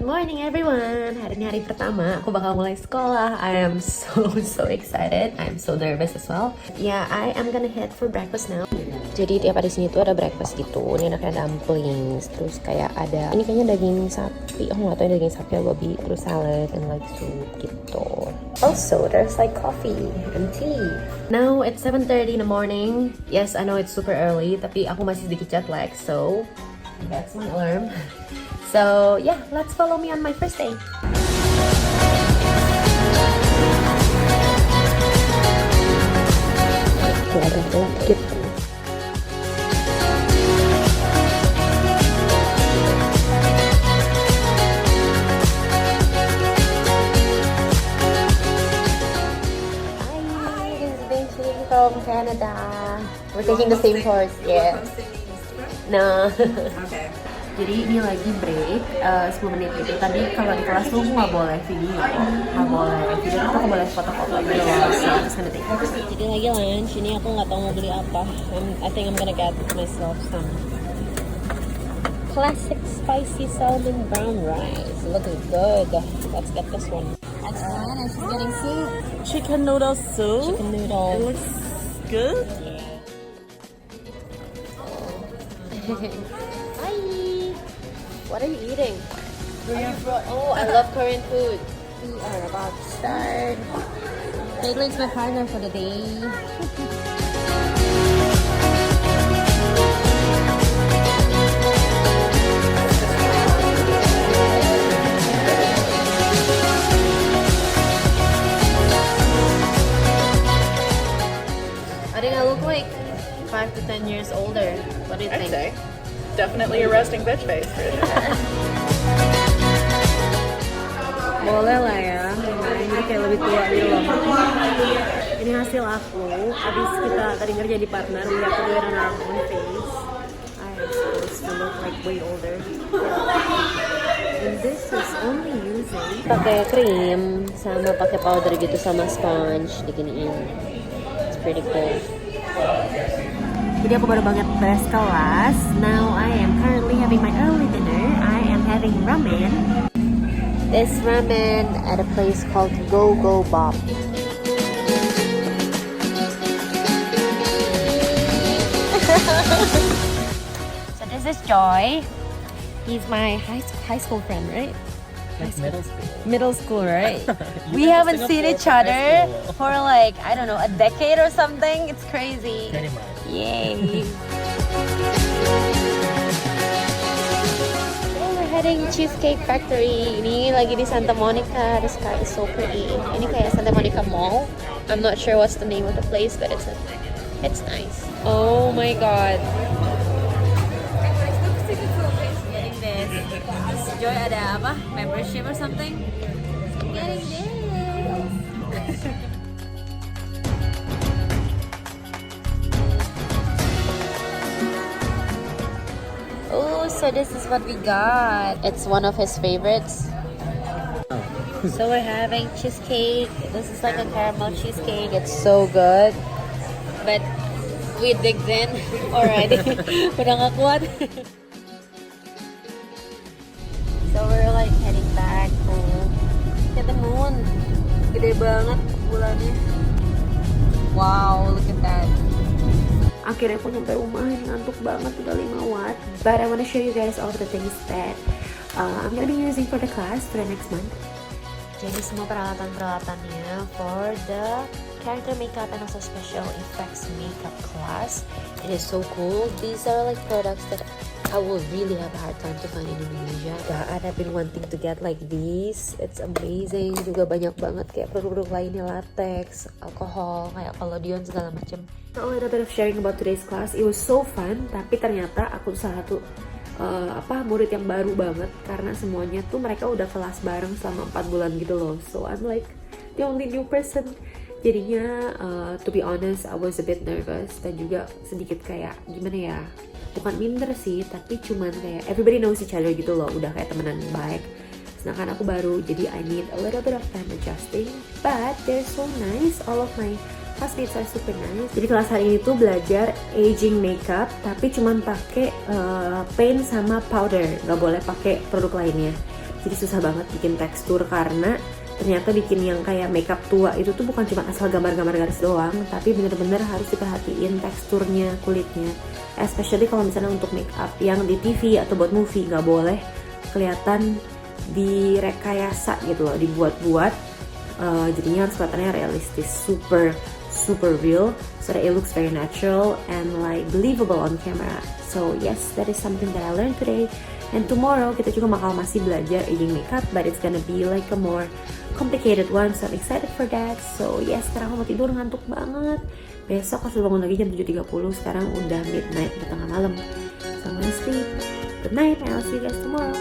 morning everyone. Hari ini hari pertama aku bakal mulai sekolah. I am so excited. I'm so nervous as well. Yeah, I am gonna head for breakfast now. Jadi tiap hari sini tuh ada breakfast gitu. Ini ada dumplings, terus kayak ada ini kayaknya daging sapi. Aku nggak tahu ini daging sapi atau babi. Terus salad and like soup gitu. Also, there's like coffee and tea. Now it's 7:30 in the morning. Yes, I know it's super early, tapi aku masih sedikit jet lag, so that's my alarm. So yeah, let's follow me on my first day. Ada sedikit. Hi, this is Vinci from Canada. We're taking the same course, yeah. No. Okay. Jadi ini lagi break 10 menit gitu. Tadi kalau di kelas tuh aku nggak boleh video, nggak boleh video, tapi aku boleh foto-foto gitu loh. So just gonna take. Jadi lagi lunch. Ini aku nggak tahu mau beli apa. I think I'm gonna get myself some classic spicy salmon brown rice. Looking good. Let's get this one. That's fine. And she's getting soup. Chicken noodle soup. Chicken It noodle. looks good. Hi. What are you eating? Oh, I love Korean food. We are about to start. Caitlin's my partner for the day. I think I look like 5 to 10 years older. What do you I'd think? say. Definitely a resting bitch face. Boleh lah ya, ini kayak lebih tua gitu loh. Ini hasil aku, habis kita tadi kerja di partner, we have to do it on our own face. I am supposed to look like way older. And this is only using pakai krim sama pakai powder gitu sama sponge diginiin. It's pretty cool. Jadi aku baru banget beres kelas. Now I am currently having my early dinner. I am having ramen. This ramen at a place called Go Go Bob. So this is Joy. He's my high school friend, right? Like middle school. Middle school, right? You We went to haven't seen Singapore each for high other school. for like, I don't know, a decade or something. It's crazy. Pretty much. Yay! So we're heading Cheesecake Factory. Ini lagi di Santa Monica. The sky is so pretty. Ini kayak Santa Monica Mall. I'm not sure what's the name of the place, but it's nice. Oh my god! Getting this. Joy ada apa? Membership or something? Getting this. Oh, so this is what we got. It's one of his favorites. So we're having cheesecake. This is like a caramel cheesecake. It's so good. But we digged in already. Udah gak kuat. So we're like heading back home. Look at the moon. Gede banget bulannya. Wow, look at that. Akhirnya aku nyampe rumah, ngantuk banget, udah 5 watt. But I want to show you guys all the things that I'm gonna be using for the class for the next month. Jadi semua peralatan-peralatannya for the character makeup and also special effects makeup class. It is so cool. These are like products that I will really have a hard time to find in Indonesia. God, I've been wanting to get like these. It's amazing. Juga banyak banget kayak produk-produk lainnya, latex, alkohol, kayak collodion segala macam. A little bit of sharing about today's class. It was so fun. Tapi ternyata aku salah satu murid yang baru banget karena semuanya tuh mereka udah kelas bareng selama 4 bulan gitu loh. So I'm like the only new person. Jadinya to be honest, I was a bit nervous dan juga sedikit kayak gimana ya, bukan minder sih, tapi cuman kayak everybody knows each other gitu loh, udah kayak temenan baik. Sedangkan aku baru, jadi I need a little bit of time adjusting. But they're so nice, all of my classmates are super nice. Jadi kelas hari ini tuh belajar aging makeup, tapi cuman pakai paint sama powder, nggak boleh pakai produk lainnya. Jadi susah banget bikin tekstur karena ternyata bikin yang kayak makeup tua itu tuh bukan cuma asal gambar-gambar garis doang, tapi bener-bener harus diperhatiin teksturnya kulitnya. Especially kalau misalnya untuk makeup yang di TV atau buat movie, nggak boleh kelihatan direkayasa gitu loh, dibuat-buat. Jadinya harus kelihatannya realistis, super real, so that it looks very natural and like believable on camera. So yes, that is something that I learned today. And tomorrow kita juga bakal masih belajar aging makeup, but it's gonna be like a more complicated one, so I'm excited for that. So yes, sekarang aku mau tidur, ngantuk banget. Besok harus bangun lagi jam 7.30, sekarang udah midnight, udah tengah malam. So I'm gonna sleep. Good night, and I'll see you guys tomorrow.